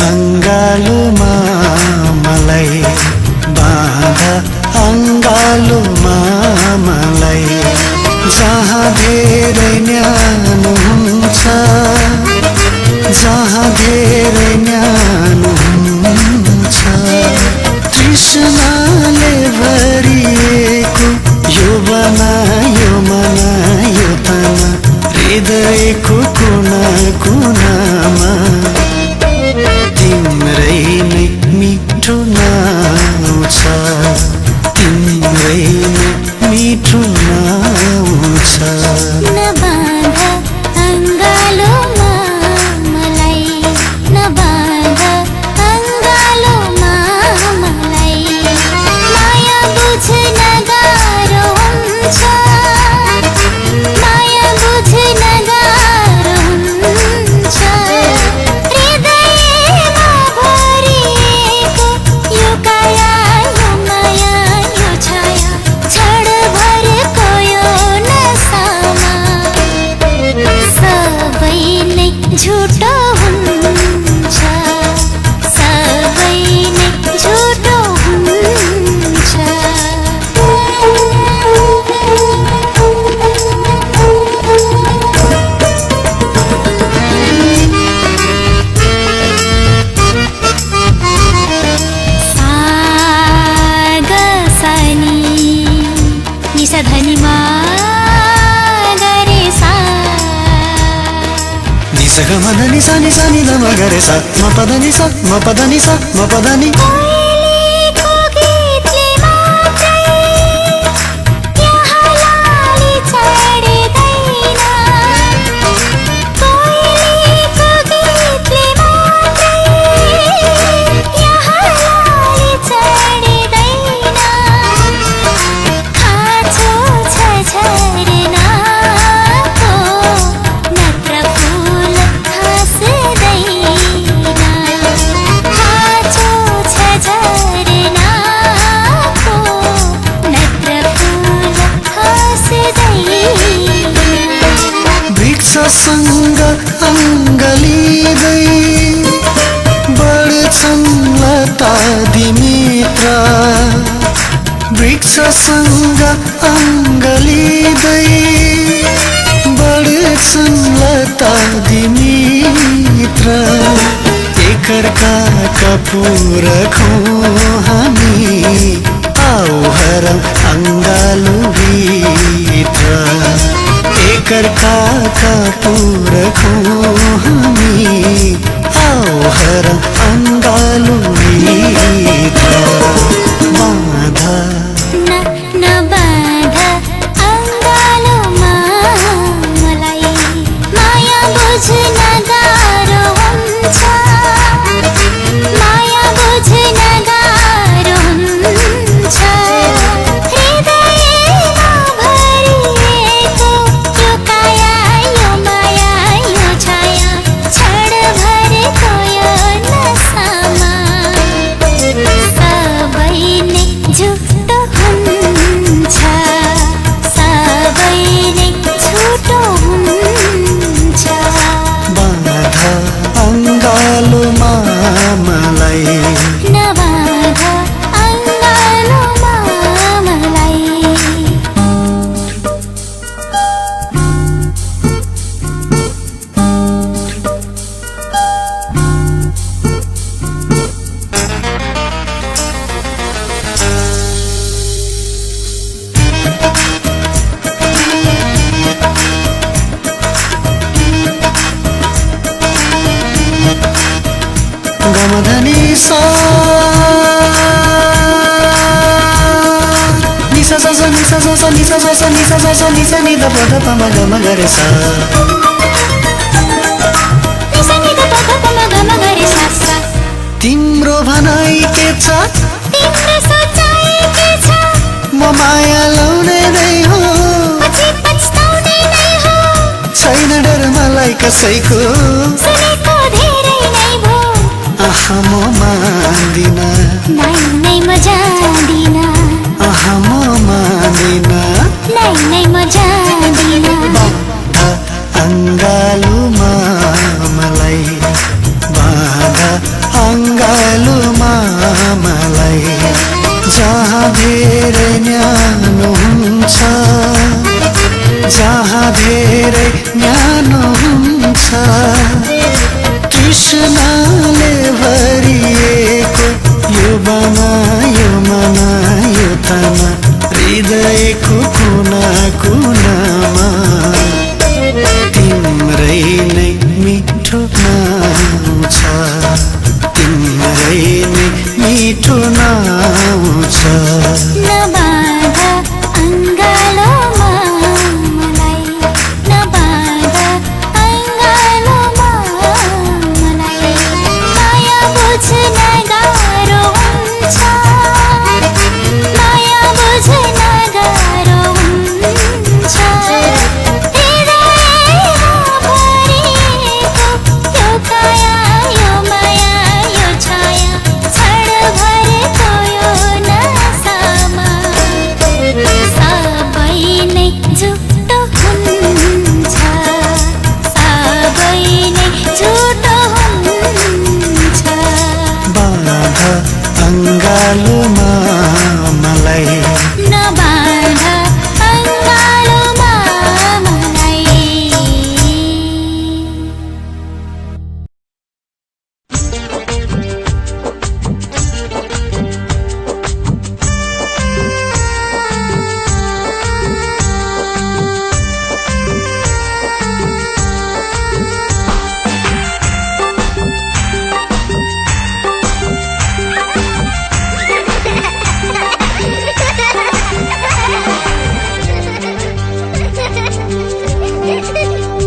अंगालुमा मलाई बाँध अंगालुमा मलाई जहाँ धेरै न्यानो हुन्छ जहाँ धेरै न्यानो हुन्छ तृष्णाले भरिएको यो बनायो मनायो तना हृदयको कुना कुनामा तिम्रै नै मिठो नाउँ छ तिम्रै नै मिठो नाउँ छ नबाँध अंगालोमा मलाई नबाँध अंगालोमा मलाई माया बुझ्न गाह्रो हुन्छ माया बुझ्न गाह्रो हुन्छ हृदयमा भरिएको यो काया यो माया यो छाया क्षणभरको यो नसामा सबै नै झुटो हुन्छ सबै नै झुटो हुन्छ सागसनी निसधनिमा गरे सा निसगमन निसा निसा निधम गरे सा म पद निसा म पद निसा म पद नि कोइलीको गीतले मात्रै यहाँ लाली चढ्दैन कोइलीको गीतले मात्रै यहाँ लाली चढ्दैन खाँचो छ झरनाको नत्र फुल हाँस्दैन खाँचो छ झरनाको नत्र फुल हाँस्दैन वृक्षसँग अङ्गलिँदै बढ्छन् लता दिमित्र वृक्षसँग अङ्गलिँदै बढ्छन् लता दिमित्र एकअर्काका पूरकौँ हामी आऊ हरौँ अङ्गालुभित्र एकअर्काका पूरकौँ हामी आऊ हरौँ अङ्गालुभित्र बाँध नबाँध अंगालोमा मलाई माया बुझ्न गाह्रो हुन्छ माया बुझ्न गाह्रो हुन्छ हृदयमा भरिएको यो काया यो माया यो छाया क्षणभरको यो नसामा सबै नै झुटो हुन्छ सबै नै झुटो हुन्छ बाँध अङ्गालुमा मलाई नबाँध अंगालोमा मलाई गमधनी सा निसा सा सा नि सा सा नि सा सा नि सा नि द प द प म ग म ग रे सा नि सा नि द प द प म ग म ग रे सा सा तिम्रो भनाइ के छ तिम्रो सोचाइ के छ म माया लाउने नै हो पछि पछताउने नै हो छैन डर मलाई कसैको सुनेको धेरै नै भो आहा म मान्दिन नै नै म जान्दिन आहा म मान्दिन नै नै म जान्दिन बाधा अङ्गालुमा मलाई बाधा अङ्गालुमा मलाई जहाँ धेरै न्यानो हुन्छ जहाँ धेरै न्यानो हुन्छ तृष्णाले भरिएको यो बनायो मनायो तना हृदयको कुना कुनामा तिम्रै नै मिठो नाम छ तिम्रै नै मिठो नाम छ नबाधा अङ्गालोमा मलाई नबाधा अङ्गालोमा मलाई माया बुझ्न गाह्रो हुन्छ माया बुझ्न गाह्रो हुन्छ हृदयमा भरिएको यो काया यो माया यो छाया क्षणभरको यो नसामा सबै नै झुटो हुन्छ सबै नै झुटो हुन्छ बाधा अङ्गालोमा मलाई नबाधा अङ्गालोमा मलाई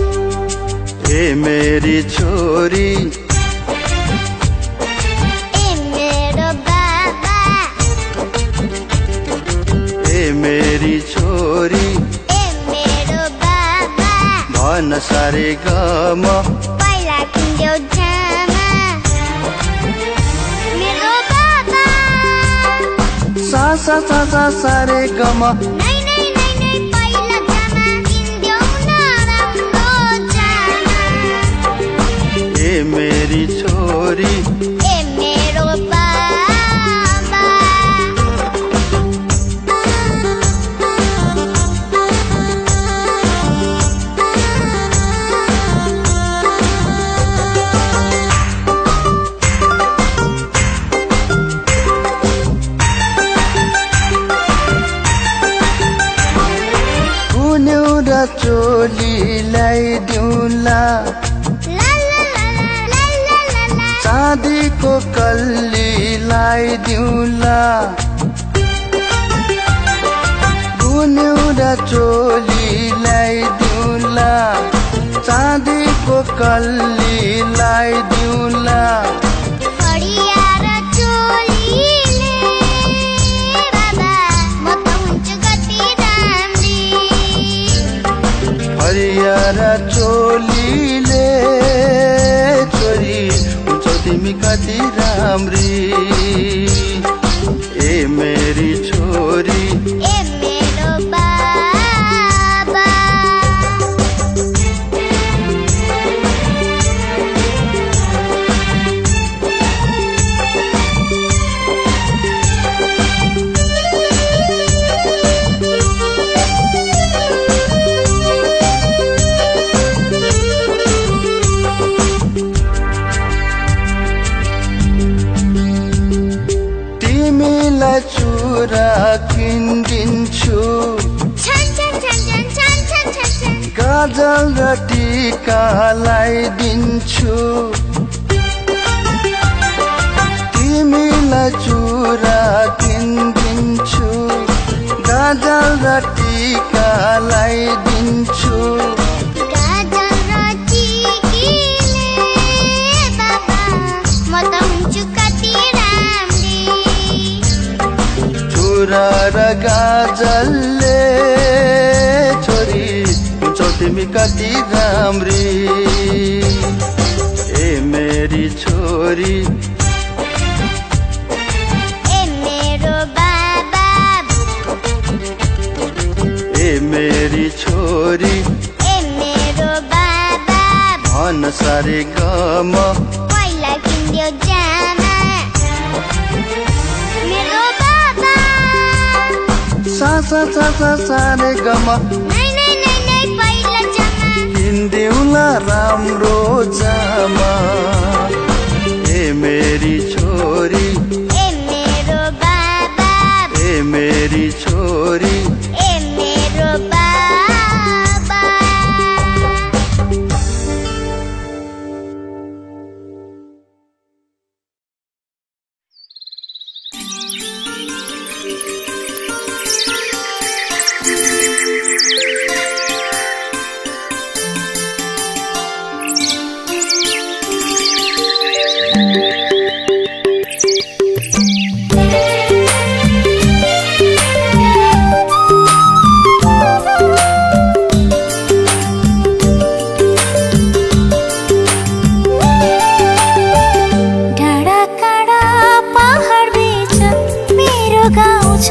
ए मेरी छोरी ए मेरो बाबा ए मेरी छोरी ए मेरो बाबा भन सारे गम पहिला किन्देऊ जामा मेरो बाबा सा सा सा सा सारे गम नै नै नै नै पहिला जामा किन्देऊ न राम्रो जामा ए मेरी छोरी ए मेरो बाबा कुन्यौ र चोली ल्याइदिउँला ला ला ला ला ला ला ला चाँदीको कल्ली ल्याइदिउँला कुन्यौ र चोली ल्याइदिउँला चाँदीको कल्ली ल्याइदिउँला फरिया र चोलीले बाबा म त हुन्छु कति राम्री हरिया र चोलीले छोरी हुन्छौ तिमी कति राम्री ए मेरी छोरी ए मेरो बाबा तिमीलाई चुरा किनिदिन्छु छन छन छन छन छन छन छन छन गाजल र टीका लगाइदिन्छु तिमीलाई चुरा किनिदिन्छु गाजल र टिका लगाइदिन्छु गाजल र टिकीले बाबा म त हुन्छु कति राम्री छुरा र गाजलले छोरी हुन्छौ तिमी कति राम्री ए मेरी छोरी ए मेरो बाबा ए मेरी छोरी ए मेरो बाबा भन सारे गम पहिला किन्यो जामा मेरो बाबा सा सा सा सा सारे गम नै नै नै नै पहिला जामा किन्देउला राम्रो जामा ए मेरी छोरी ए मेरो बाबा ए मेरी छोरी ए मेरो बाबा डाँडा काँडा पहाड बीच मेरो गाउँ छ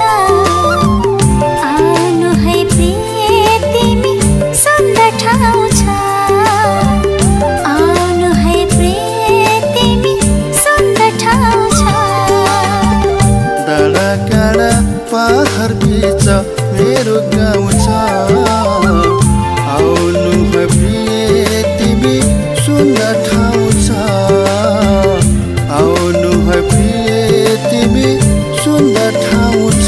आउनु है प्रिय तिमी सुन्दर ठाउँ छ आउनु है प्रिय तिमी सुन्दर ठाउँ छ डाँडा काँडा पहाड बीच मेरो गाउँ छ आउनु है प्रिय तिमी सुन्दर ठाउँ छ आउनु है प्रिय तिमी सुन्दर ठाउँ छ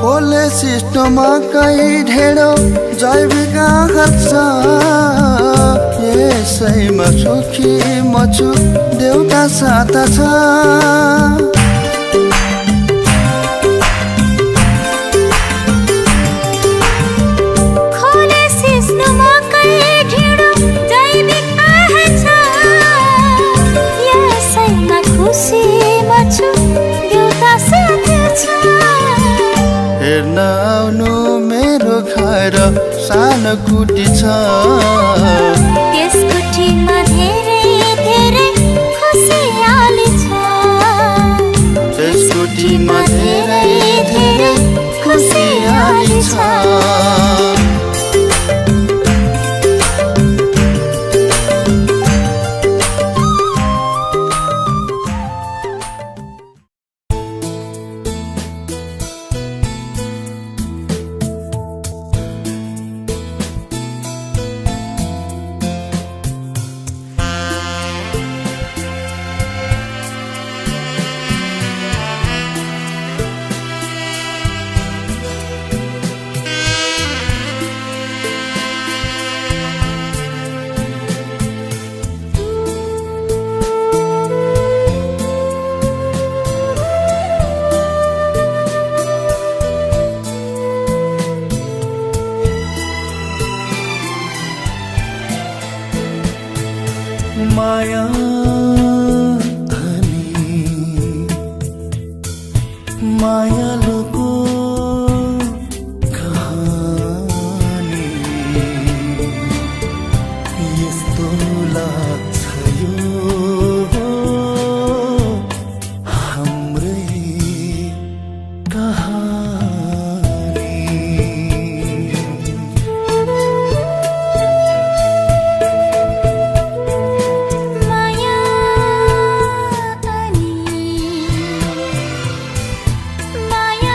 खोले सिस्टोमा कहीँ ढेँडो जैविक आहार छ यसैमा सुखी म छु देउता साता छ खोले सिस्नो मकै ढिँडो जैविक आहार छ यसैमा खुसी म छु देउता साथ छ हेर्न आउनु मेरो खाएर सानो कुटी छ त्यस कुटीमा धेरै धेरै खुसियाली छ त्यस कुटीमा धेरै धेरै खुसियाली छ माया धनी मायालुको कहानी यस्तो लाग्छ यो हाम्रै कहानी माया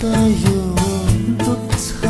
त यो तुच्छ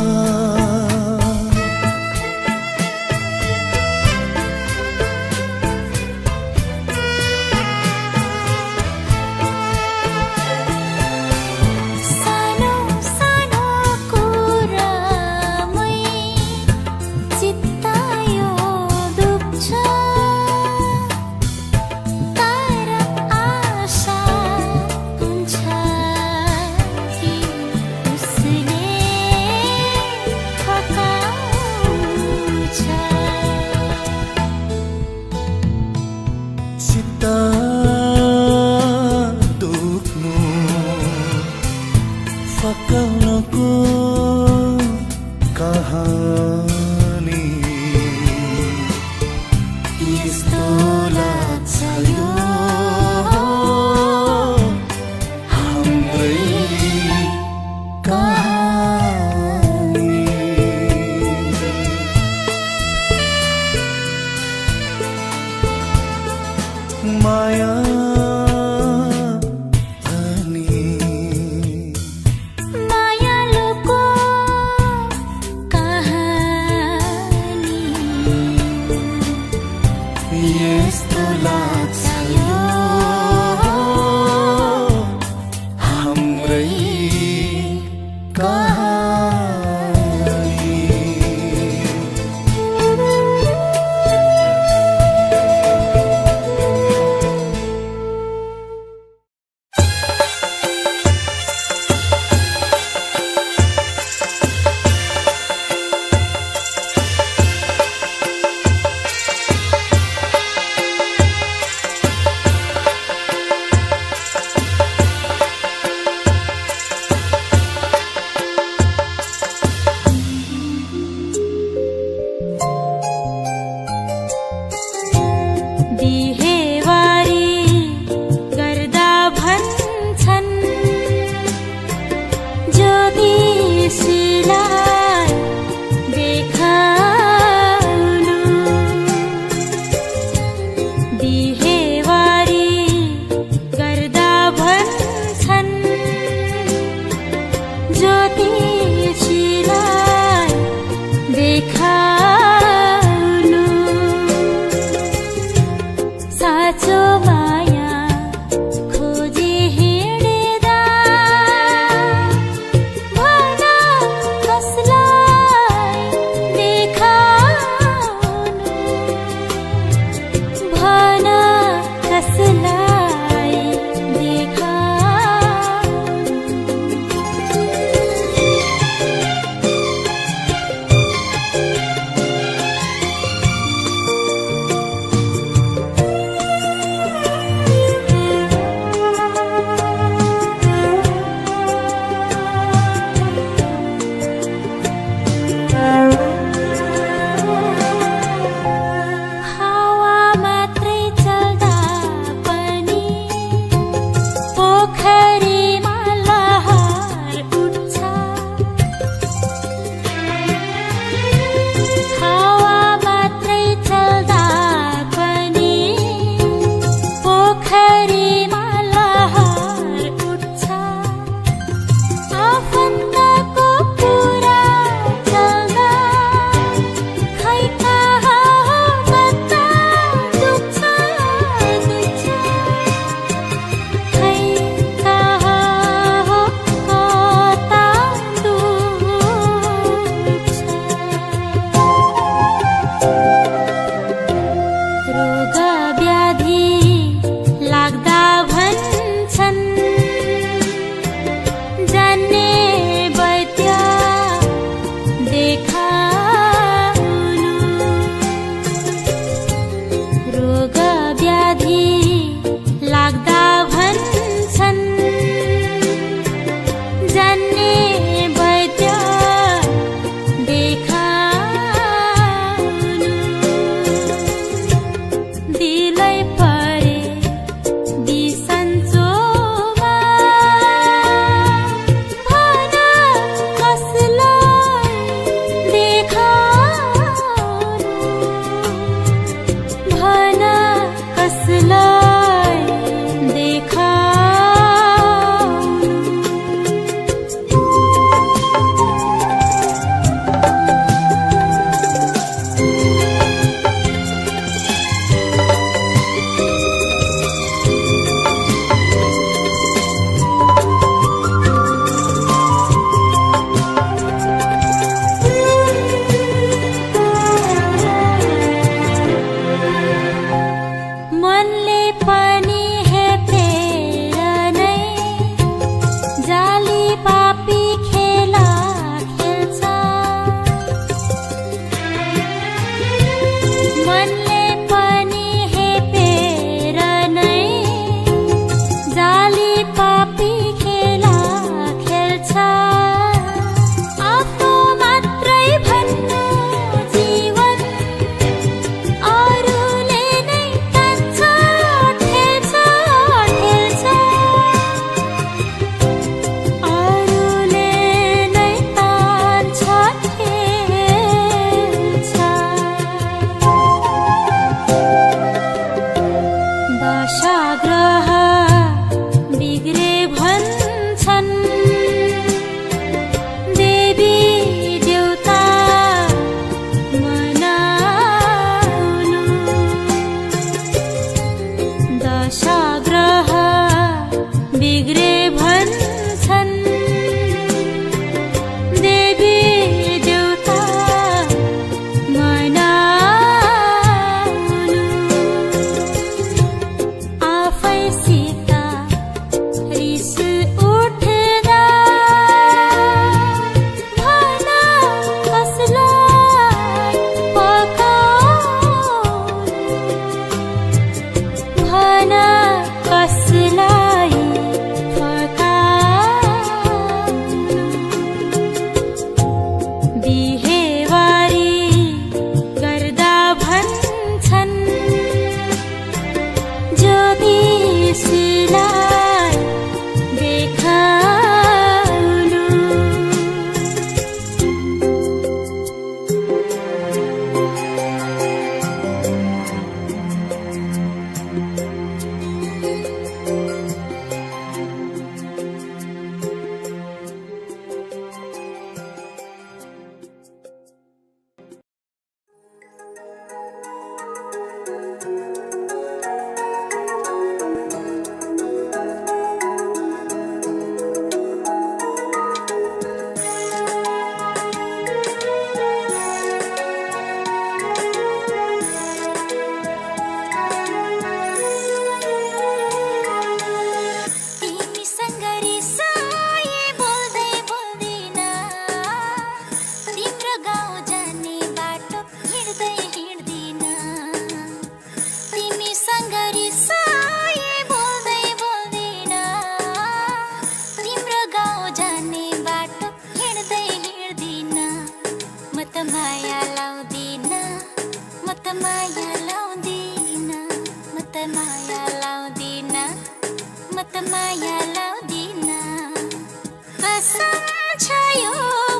छ यो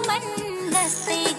मन जस्तै